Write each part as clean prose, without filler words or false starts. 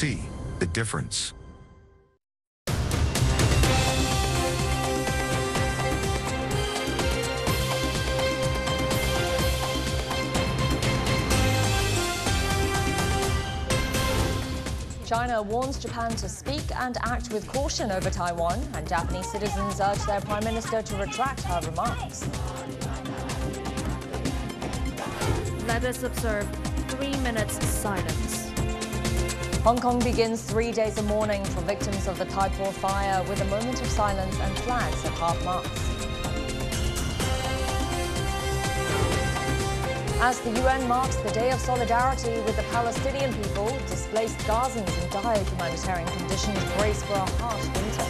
see the difference. China warns Japan to speak and act with caution over Taiwan, and Japanese citizens urge their prime minister to retract her remarks. Let us observe 3 minutes silence. Hong Kong begins 3 days of mourning for victims of the Tai Po fire with a moment of silence and flags at half-mast. As the UN marks the Day of Solidarity with the Palestinian people, displaced Gazans in dire humanitarian conditions brace for a harsh winter.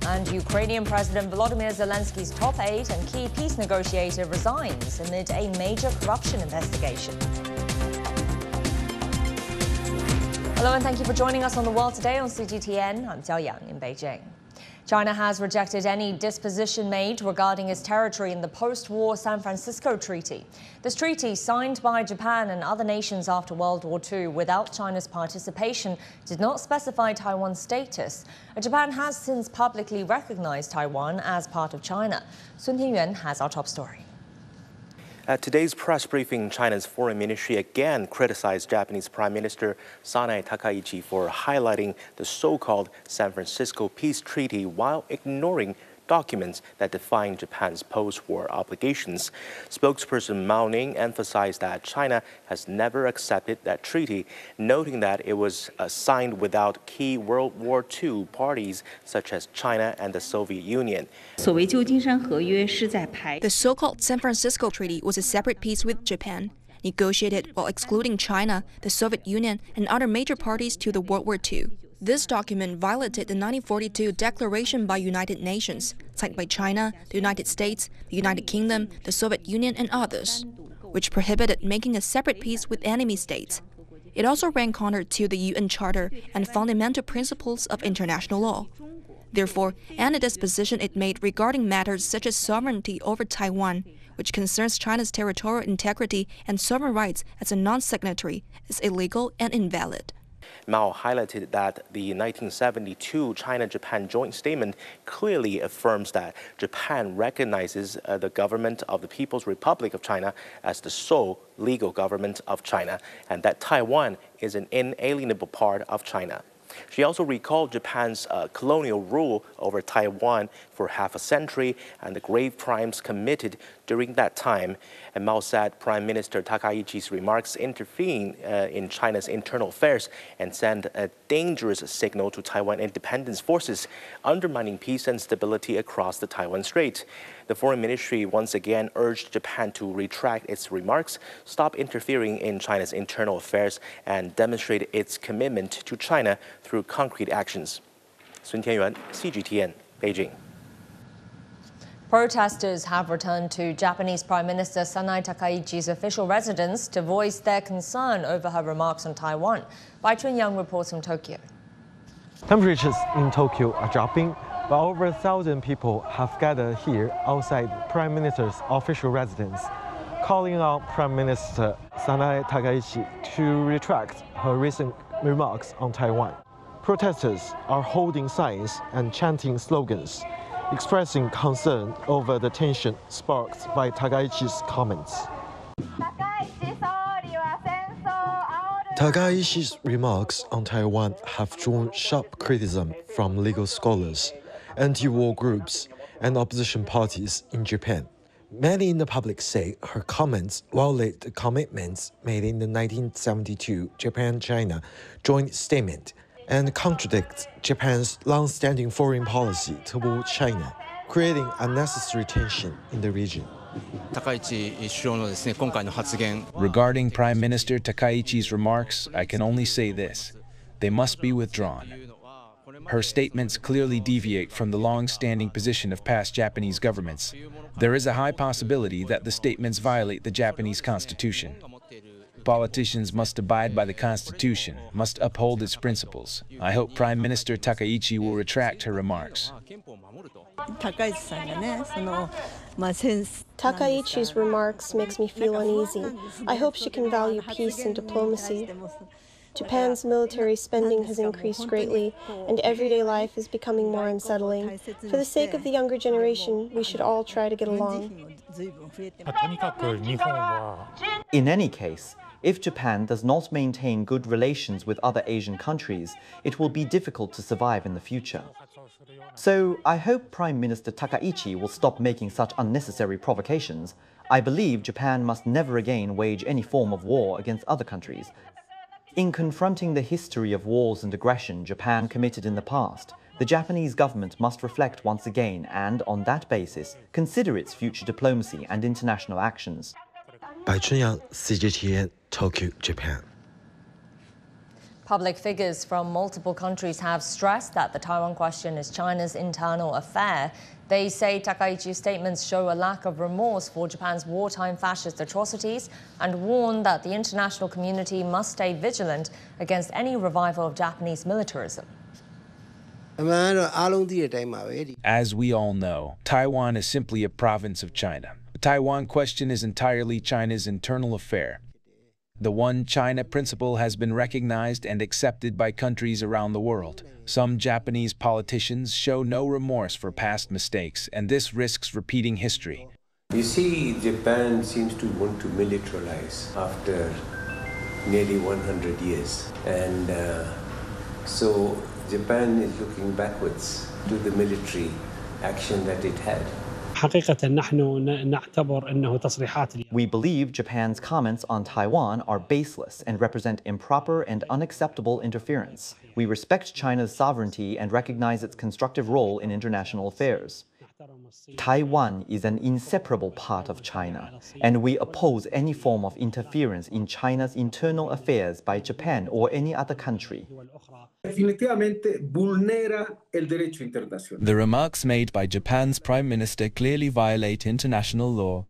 And Ukrainian President Volodymyr Zelensky's top aide and key peace negotiator resigns amid a major corruption investigation. Hello and thank you for joining us on The World Today on Cgtn. I'm Jiao Yang in Beijing. China has rejected any disposition made regarding its territory in the post-war San Francisco Treaty. This treaty, signed by Japan and other nations after World War II without China's participation, did not specify Taiwan's status. Japan has since publicly recognized Taiwan as part of China. Sun Tianyuan has our top story. At today's press briefing, China's foreign ministry again criticized Japanese Prime Minister Sanae Takaichi for highlighting the so-called San Francisco Peace Treaty while ignoring documents that define Japan's post-war obligations. Spokesperson Mao Ning emphasized that China has never accepted that treaty, noting that it was signed without key World War II parties such as China and the Soviet Union. The so-called San Francisco Treaty was a separate peace with Japan, negotiated while excluding China, the Soviet Union, and other major parties to the World War II. This document violated the 1942 Declaration by United Nations, signed by China, the United States, the United Kingdom, the Soviet Union, and others, which prohibited making a separate peace with enemy states. It also ran counter to the UN Charter and fundamental principles of international law. Therefore, any disposition it made regarding matters such as sovereignty over Taiwan, which concerns China's territorial integrity and sovereign rights as a non-signatory, is illegal and invalid. Mao highlighted that the 1972 China-Japan joint statement clearly affirms that Japan recognizes the government of the People's Republic of China as the sole legal government of China, and that Taiwan is an inalienable part of China. She also recalled Japan's colonial rule over Taiwan for half a century and the grave crimes committed during that time. And Mao said Prime Minister Takaichi's remarks intervene in China's internal affairs and send a dangerous signal to Taiwan independence forces, undermining peace and stability across the Taiwan Strait. The Foreign Ministry once again urged Japan to retract its remarks, stop interfering in China's internal affairs, and demonstrate its commitment to China through concrete actions. Sun Tianyuan, Cgtn, Beijing. Protesters have returned to Japanese Prime Minister Sanae Takaichi's official residence to voice their concern over her remarks on Taiwan. Bai Chunyang reports from Tokyo. Temperatures in Tokyo are dropping, but over 1,000 people have gathered here outside the Prime Minister's official residence, calling on Prime Minister Sanae Takaichi to retract her recent remarks on Taiwan. Protesters are holding signs and chanting slogans, expressing concern over the tension sparked by Takaichi's comments. Takaichi's remarks on Taiwan have drawn sharp criticism from legal scholars, anti-war groups, and opposition parties in Japan. Many in the public say her comments violate the commitments made in the 1972 Japan-China joint statement and contradict Japan's long-standing foreign policy toward China, creating unnecessary tension in the region. Regarding Prime Minister Takaichi's remarks, I can only say this: they must be withdrawn. Her statements clearly deviate from the long-standing position of past Japanese governments. There is a high possibility that the statements violate the Japanese Constitution. Politicians must abide by the Constitution, must uphold its principles. I hope Prime Minister Takaichi will retract her remarks. Takaichi's remarks makes me feel uneasy. I hope she can value peace and diplomacy. Japan's military spending has increased greatly, and everyday life is becoming more unsettling. For the sake of the younger generation, we should all try to get along. In any case, if Japan does not maintain good relations with other Asian countries, it will be difficult to survive in the future. So I hope Prime Minister Takaichi will stop making such unnecessary provocations. I believe Japan must never again wage any form of war against other countries. In confronting the history of wars and aggression Japan committed in the past, the Japanese government must reflect once again and, on that basis, consider its future diplomacy and international actions. 白春阳 Cgtn Tokyo, Japan. Public figures from multiple countries have stressed that the Taiwan question is China's internal affair. They say Takaichi's statements show a lack of remorse for Japan's wartime fascist atrocities and warn that the international community must stay vigilant against any revival of Japanese militarism. As we all know, Taiwan is simply a province of China. The Taiwan question is entirely China's internal affair. The One China principle has been recognized and accepted by countries around the world. Some Japanese politicians show no remorse for past mistakes, and this risks repeating history. You see, Japan seems to want to militarize after nearly 100 years. And so Japan is looking backwards to the military action that it had. We believe Japan's comments on Taiwan are baseless and represent improper and unacceptable interference. We respect China's sovereignty and recognize its constructive role in international affairs. Taiwan is an inseparable part of China, and we oppose any form of interference in China's internal affairs by Japan or any other country. The remarks made by Japan's Prime Minister clearly violate international law.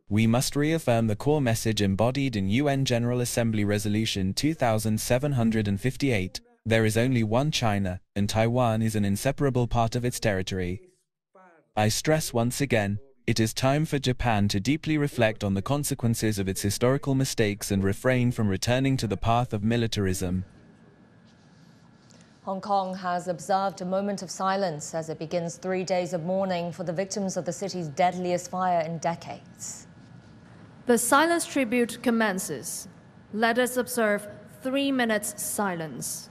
We must reaffirm the core message embodied in UN General Assembly Resolution 2758. There is only one China, and Taiwan is an inseparable part of its territory. I stress once again, it is time for Japan to deeply reflect on the consequences of its historical mistakes and refrain from returning to the path of militarism. Hong Kong has observed a moment of silence as it begins 3 days of mourning for the victims of the city's deadliest fire in decades. The silence tribute commences. Let us observe 3 minutes silence.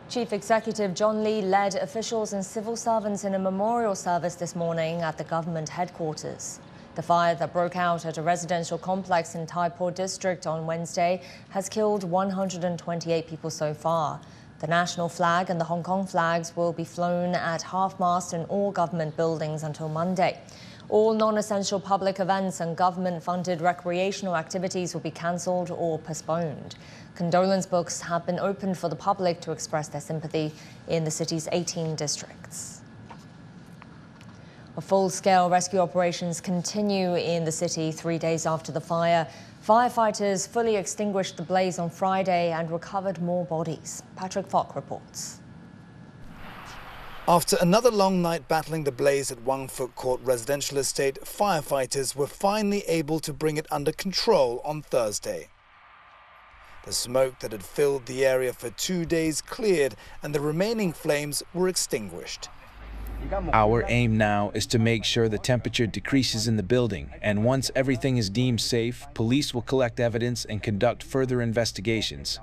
Chief Executive John Lee led officials and civil servants in a memorial service this morning at the government headquarters. The fire that broke out at a residential complex in Tai Po district on Wednesday has killed 128 people so far. The national flag and the Hong Kong flags will be flown at half-mast in all government buildings until Monday. All non-essential public events and government-funded recreational activities will be cancelled or postponed. Condolence books have been opened for the public to express their sympathy in the city's 18 districts. Full-scale rescue operations continue in the city 3 days after the fire. Firefighters fully extinguished the blaze on Friday and recovered more bodies. Patrick Falk reports. After another long night battling the blaze at Wang Fuk Court residential estate, firefighters were finally able to bring it under control on Thursday. The smoke that had filled the area for 2 days cleared and the remaining flames were extinguished. Our aim now is to make sure the temperature decreases in the building, and once everything is deemed safe, police will collect evidence and conduct further investigations.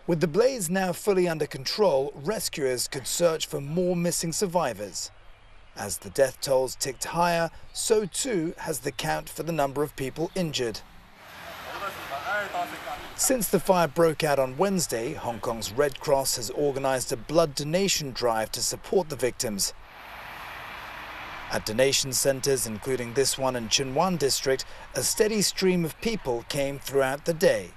With the blaze now fully under control, rescuers could search for more missing survivors. As the death tolls ticked higher, so too has the count for the number of people injured. Since the fire broke out on Wednesday, Hong Kong's Red Cross has organised a blood donation drive to support the victims. At donation centres, including this one in Tsuen Wan district, a steady stream of people came throughout the day.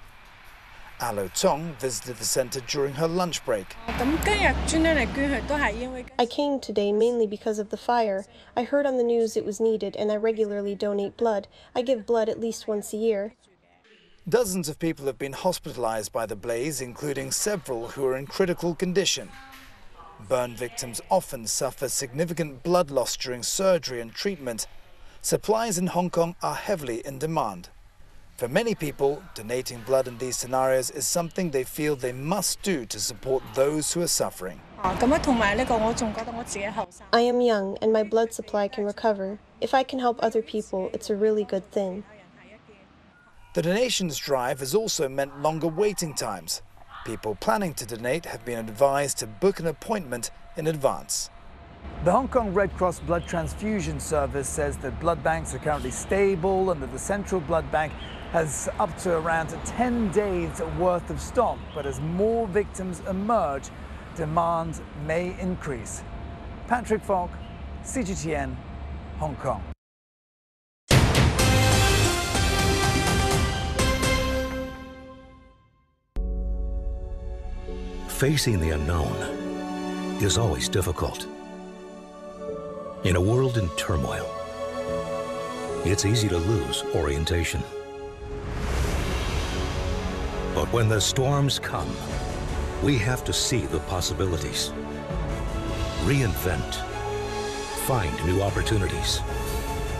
Alo Tong visited the centre during her lunch break. I came today mainly because of the fire. I heard on the news it was needed, and I regularly donate blood. I give blood at least once a year. Dozens of people have been hospitalised by the blaze, including several who are in critical condition. Burn victims often suffer significant blood loss during surgery and treatment. Supplies in Hong Kong are heavily in demand. For many people, donating blood in these scenarios is something they feel they must do to support those who are suffering. I am young and my blood supply can recover. If I can help other people, it's a really good thing. The donations drive has also meant longer waiting times. People planning to donate have been advised to book an appointment in advance. The Hong Kong Red Cross Blood Transfusion Service says that blood banks are currently stable and that the Central Blood Bank has up to around 10 days worth of stock. But as more victims emerge, demand may increase. Patrick Falk, Cgtn, Hong Kong. Facing the unknown is always difficult. In a world in turmoil, it's easy to lose orientation. But when the storms come, we have to see the possibilities, reinvent, find new opportunities,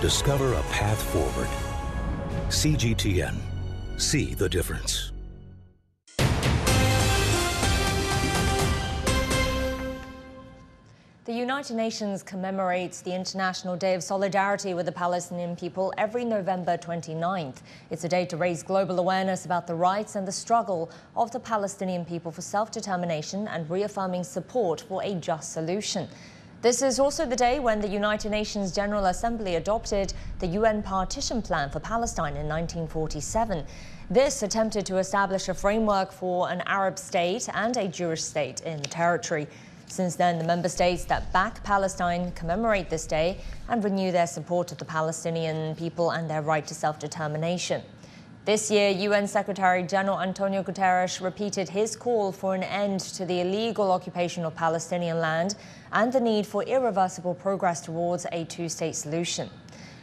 discover a path forward. Cgtn, see the difference. The United Nations commemorates the International Day of Solidarity with the Palestinian people every November 29th. It's a day to raise global awareness about the rights and the struggle of the Palestinian people for self-determination and reaffirming support for a just solution. This is also the day when the United Nations General Assembly adopted the UN Partition Plan for Palestine in 1947. This attempted to establish a framework for an Arab state and a Jewish state in the territory. Since then, the member states that back Palestine commemorate this day and renew their support of the Palestinian people and their right to self-determination. This year, UN Secretary-General Antonio Guterres repeated his call for an end to the illegal occupation of Palestinian land and the need for irreversible progress towards a two-state solution.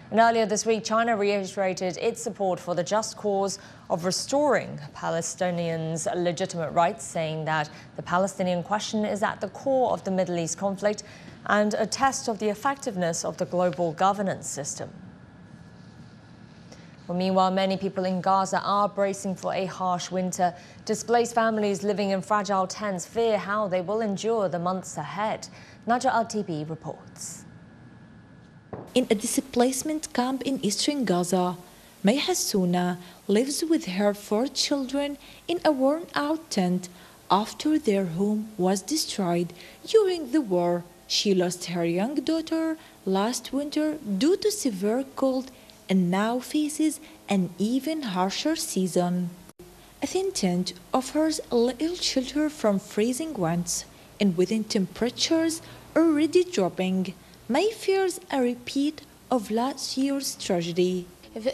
And earlier this week, China reiterated its support for the just cause of restoring Palestinians' legitimate rights, saying that the Palestinian question is at the core of the Middle East conflict and a test of the effectiveness of the global governance system. Well, meanwhile, many people in Gaza are bracing for a harsh winter. Displaced families living in fragile tents fear how they will endure the months ahead. Naja Al-Tibi reports. In a displacement camp in eastern Gaza, May Hassouna lives with her 4 children in a worn-out tent after their home was destroyed during the war. She lost her young daughter last winter due to severe cold and now faces an even harsher season. A thin tent offers little shelter from freezing winds, and within temperatures already dropping, May fears a repeat of last year's tragedy. As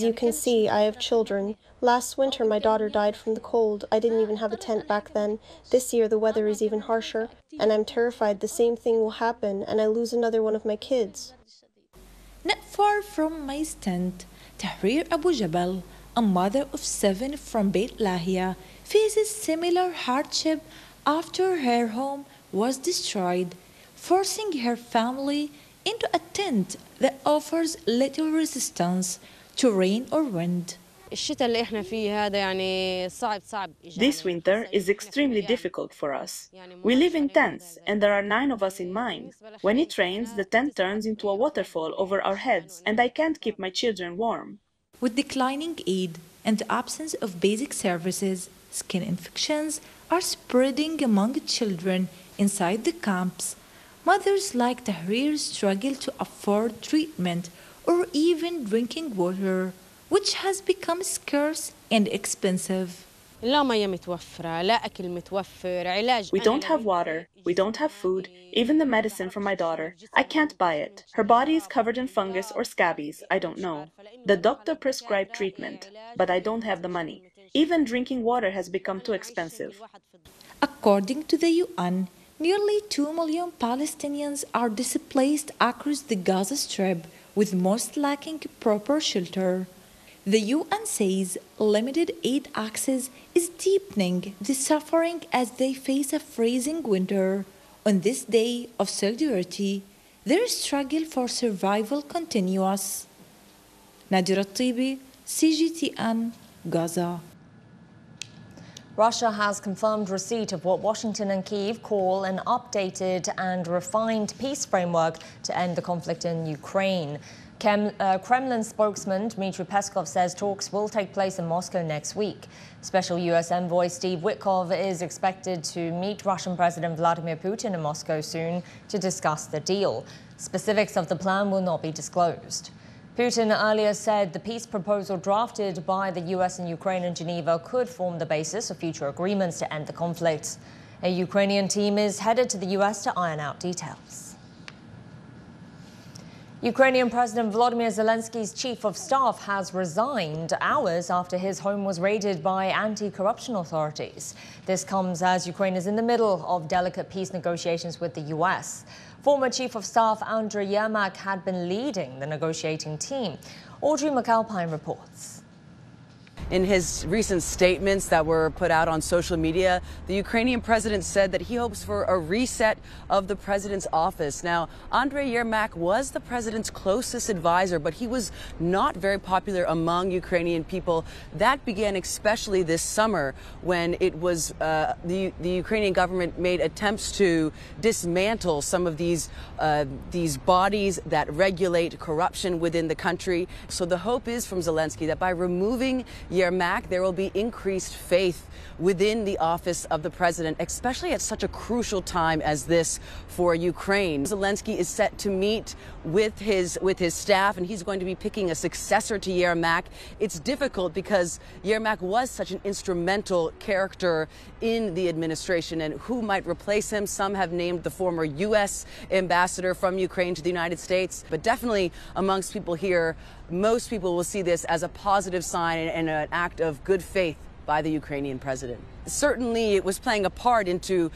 you can see, I have children. Last winter, my daughter died from the cold. I didn't even have a tent back then. This year, the weather is even harsher, and I'm terrified the same thing will happen, and I lose another one of my kids. Not far from May's tent, Tahrir Abu Jabal, a mother of 7 from Beit Lahia, faces similar hardship after her home was destroyed, forcing her family into a tent that offers little resistance to rain or wind. This winter is extremely difficult for us. We live in tents, and there are 9 of us in mine. When it rains, the tent turns into a waterfall over our heads, and I can't keep my children warm. With declining aid and the absence of basic services, skin infections are spreading among children inside the camps. Mothers like Tahrir struggle to afford treatment or even drinking water, which has become scarce and expensive. We don't have water, we don't have food, even the medicine for my daughter. I can't buy it. Her body is covered in fungus or scabies, I don't know. The doctor prescribed treatment, but I don't have the money. Even drinking water has become too expensive. According to the UN, nearly 2 million Palestinians are displaced across the Gaza Strip, with most lacking proper shelter. The UN says limited aid access is deepening the suffering as they face a freezing winter. On this day of solidarity, their struggle for survival continues. نادرة الطيبي CGTN Gaza. Russia has confirmed receipt of what Washington and Kyiv call an updated and refined peace framework to end the conflict in Ukraine. Kremlin spokesman Dmitry Peskov says talks will take place in Moscow next week. Special U.S. envoy Steve Witkoff is expected to meet Russian President Vladimir Putin in Moscow soon to discuss the deal. Specifics of the plan will not be disclosed. Putin earlier said the peace proposal drafted by the U.S. and Ukraine in Geneva could form the basis of future agreements to end the conflict. A Ukrainian team is headed to the U.S. to iron out details. Ukrainian President Volodymyr Zelensky's chief of staff has resigned hours after his home was raided by anti-corruption authorities. This comes as Ukraine is in the middle of delicate peace negotiations with the U.S. Former Chief of Staff Andriy Yermak had been leading the negotiating team. Audrey McAlpine reports. In his recent statements that were put out on social media, the Ukrainian president said that he hopes for a reset of the president's office. Now, Andriy Yermak was the president's closest advisor, but he was not very popular among Ukrainian people. That began especially this summer when it was the Ukrainian government made attempts to dismantle some of these bodies that regulate corruption within the country. So the hope is from Zelensky that by removing Yermak, there will be increased faith within the office of the president, especially at such a crucial time as this for Ukraine. Zelensky is set to meet with his staff, and he's going to be picking a successor to Yermak. It's difficult because Yermak was such an instrumental character in the administration, and who might replace him? Some have named the former U.S. ambassador from Ukraine to the United States, but definitely amongst people here, most people will see this as a positive sign and an act of good faith by the Ukrainian president. Certainly, it was playing a part into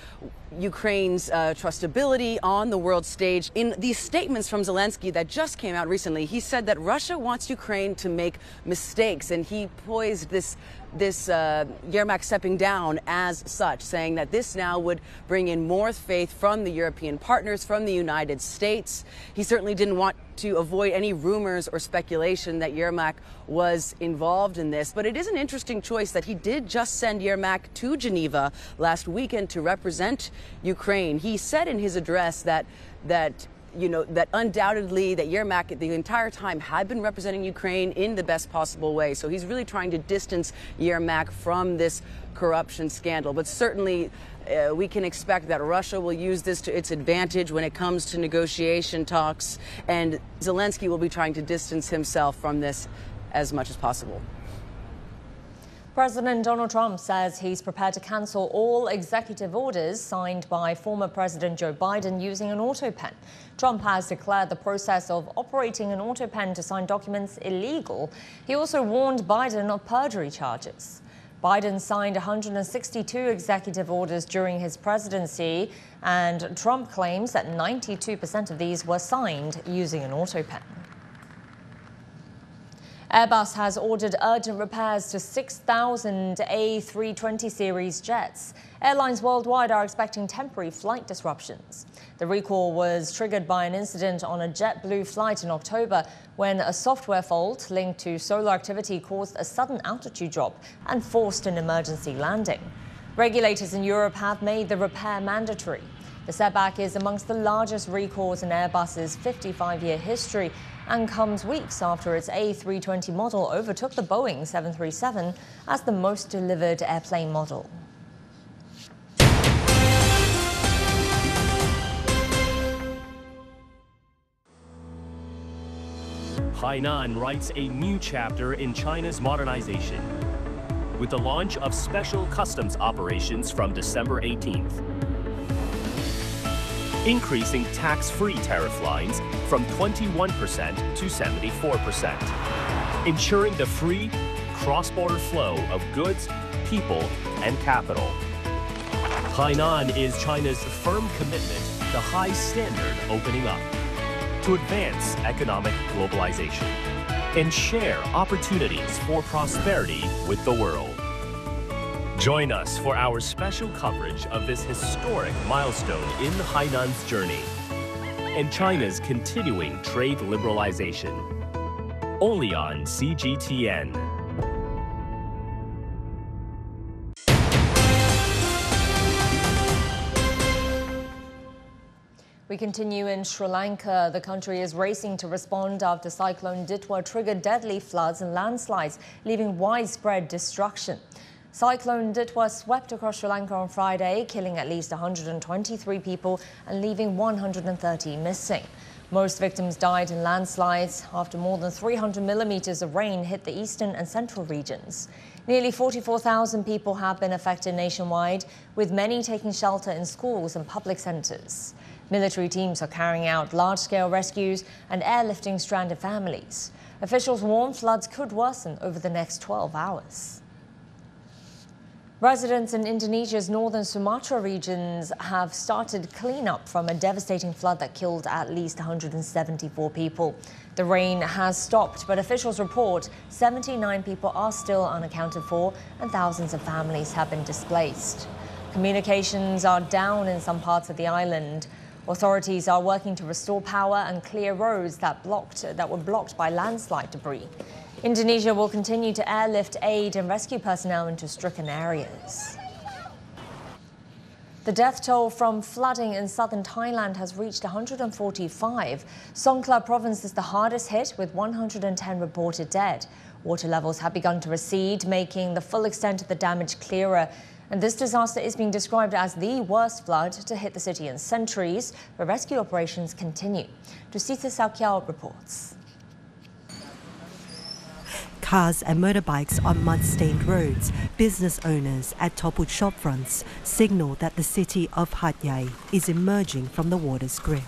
Ukraine's trustability on the world stage. In these statements from Zelensky that just came out recently, he said that Russia wants Ukraine to make mistakes, and he poised this Yermak stepping down as such, saying that this now would bring in more faith from the European partners, from the United States. He certainly didn't want to avoid any rumors or speculation that Yermak was involved in this, but it is an interesting choice that he did just send Yermak to Geneva last weekend to represent Ukraine. He said in his address that undoubtedly that Yermak the entire time had been representing Ukraine in the best possible way. So he's really trying to distance Yermak from this corruption scandal. But certainly we can expect that Russia will use this to its advantage when it comes to negotiation talks, and Zelensky will be trying to distance himself from this as much as possible. President Donald Trump says he's prepared to cancel all executive orders signed by former President Joe Biden using an auto pen. Trump has declared the process of operating an auto pen to sign documents illegal. He also warned Biden of perjury charges. Biden signed 162 executive orders during his presidency, and Trump claims that 92% of these were signed using an auto pen. Airbus has ordered urgent repairs to 6,000 A320 series jets. Airlines worldwide are expecting temporary flight disruptions. The recall was triggered by an incident on a JetBlue flight in October when a software fault linked to solar activity caused a sudden altitude drop and forced an emergency landing. Regulators in Europe have made the repair mandatory. The setback is amongst the largest recalls in Airbus's 55-year history and comes weeks after its A320 model overtook the Boeing 737 as the most delivered airplane model. Hainan writes a new chapter in China's modernization with the launch of special customs operations from December 18th. Increasing tax-free tariff lines from 21% to 74%, ensuring the free cross-border flow of goods, people, and capital. Hainan is China's firm commitment to high standard opening up, to advance economic globalization, and share opportunities for prosperity with the world. Join us for our special coverage of this historic milestone in Hainan's journey and China's continuing trade liberalization. only on CGTN. We continue in Sri Lanka. The country is racing to respond after Cyclone Ditwa triggered deadly floods and landslides, leaving widespread destruction. Cyclone Ditwa swept across Sri Lanka on Friday, killing at least 123 people and leaving 130 missing. Most victims died in landslides after more than 300 millimeters of rain hit the eastern and central regions. Nearly 44,000 people have been affected nationwide, with many taking shelter in schools and public centers. Military teams are carrying out large-scale rescues and airlifting stranded families. Officials warn floods could worsen over the next 12 hours. Residents in Indonesia's northern Sumatra regions have started cleanup from a devastating flood that killed at least 174 people. The rain has stopped, but officials report 79 people are still unaccounted for and thousands of families have been displaced. Communications are down in some parts of the island. Authorities are working to restore power and clear roads that were blocked by landslide debris. Indonesia will continue to airlift aid and rescue personnel into stricken areas. The death toll from flooding in southern Thailand has reached 145. Songkhla province is the hardest hit, with 110 reported dead. Water levels have begun to recede, making the full extent of the damage clearer. And this disaster is being described as the worst flood to hit the city in centuries, where rescue operations continue. Dusita Saukiao reports. Cars and motorbikes on mud-stained roads, business owners at toppled shopfronts signal that the city of Hat Yai is emerging from the water's grip.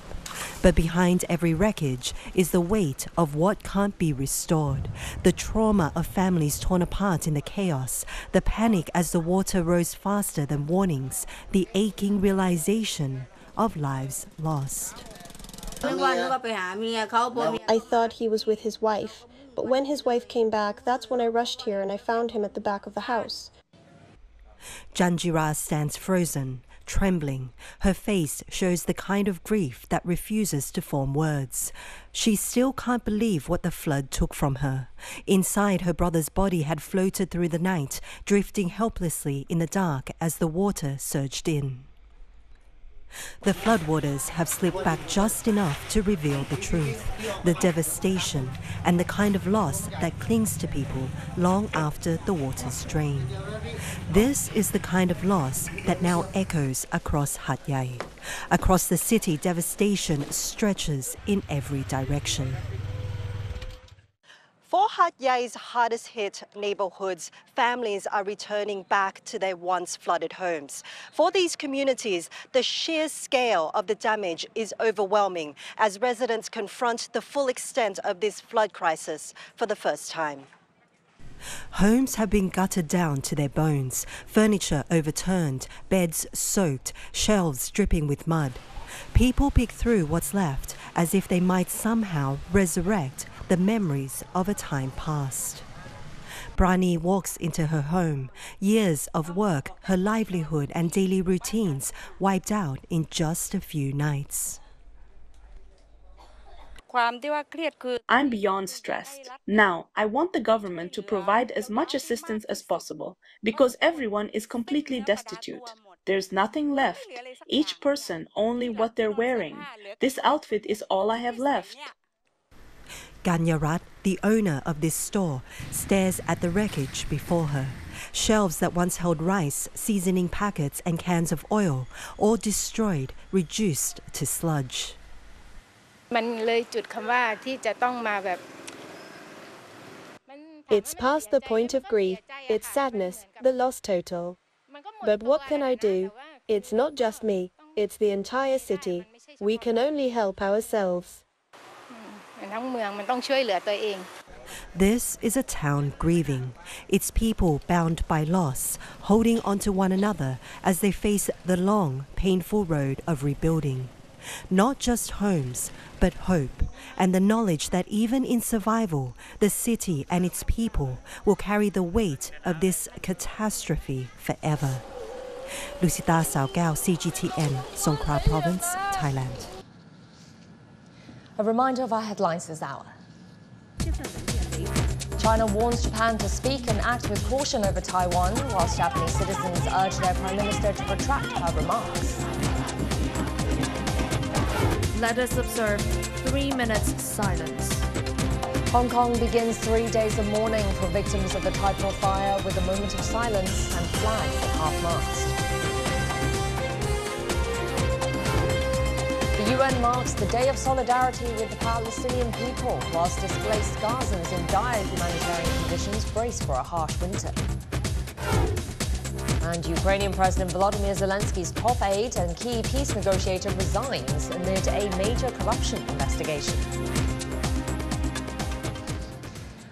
But behind every wreckage is the weight of what can't be restored, the trauma of families torn apart in the chaos, the panic as the water rose faster than warnings, the aching realization of lives lost. I thought he was with his wife, but when his wife came back, that's when I rushed here and I found him at the back of the house. Janjira stands frozen, trembling. Her face shows the kind of grief that refuses to form words. She still can't believe what the flood took from her. Inside, her brother's body had floated through the night, drifting helplessly in the dark as the water surged in. The floodwaters have slipped back just enough to reveal the truth, the devastation, and the kind of loss that clings to people long after the waters drain. This is the kind of loss that now echoes across Hat Yai. Across the city, devastation stretches in every direction. For Hat Yai's hardest hit neighborhoods, families are returning back to their once flooded homes. For these communities, the sheer scale of the damage is overwhelming as residents confront the full extent of this flood crisis for the first time. Homes have been gutted down to their bones, furniture overturned, beds soaked, shelves dripping with mud. People pick through what's left as if they might somehow resurrect the memories of a time past. Brani walks into her home, years of work, her livelihood and daily routines wiped out in just a few nights. I'm beyond stressed. Now, I want the government to provide as much assistance as possible because everyone is completely destitute. There's nothing left. Each person only what they're wearing. This outfit is all I have left. Ganyarat, the owner of this store, stares at the wreckage before her. Shelves that once held rice, seasoning packets and cans of oil, all destroyed, reduced to sludge. It's past the point of grief. It's sadness, the loss total. But what can I do? It's not just me, it's the entire city. We can only help ourselves. This is a town grieving. Its people bound by loss, holding onto one another as they face the long, painful road of rebuilding. Not just homes, but hope, and the knowledge that even in survival, the city and its people will carry the weight of this catastrophe forever. Lucita Saogao, CGTN, Songkhla Province, Thailand. A reminder of our headlines this hour. China warns Japan to speak and act with caution over Taiwan, whilst Japanese citizens urge their Prime Minister to retract her remarks. Let us observe 3 minutes silence. Hong Kong begins 3 days of mourning for victims of the Tai Po fire with a moment of silence and flags at half-mast. The UN marks the Day of Solidarity with the Palestinian people, whilst displaced Gazans in dire humanitarian conditions brace for a harsh winter. And Ukrainian President Volodymyr Zelensky's top aide and key peace negotiator resigns amid a major corruption investigation.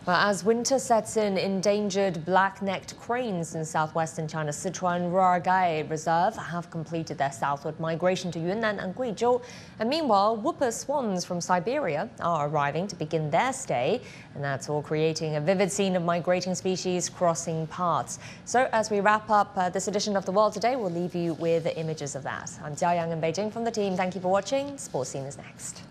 Well, as winter sets in, endangered black-necked cranes in southwestern China's Sichuan Ruargai Reserve have completed their southward migration to Yunnan and Guizhou. And meanwhile, whooper swans from Siberia are arriving to begin their stay. And that's all creating a vivid scene of migrating species crossing paths. So as we wrap up this edition of The World Today, we'll leave you with images of that. I'm Jia Yang in Beijing from the team. Thank you for watching. Sports Scene is next.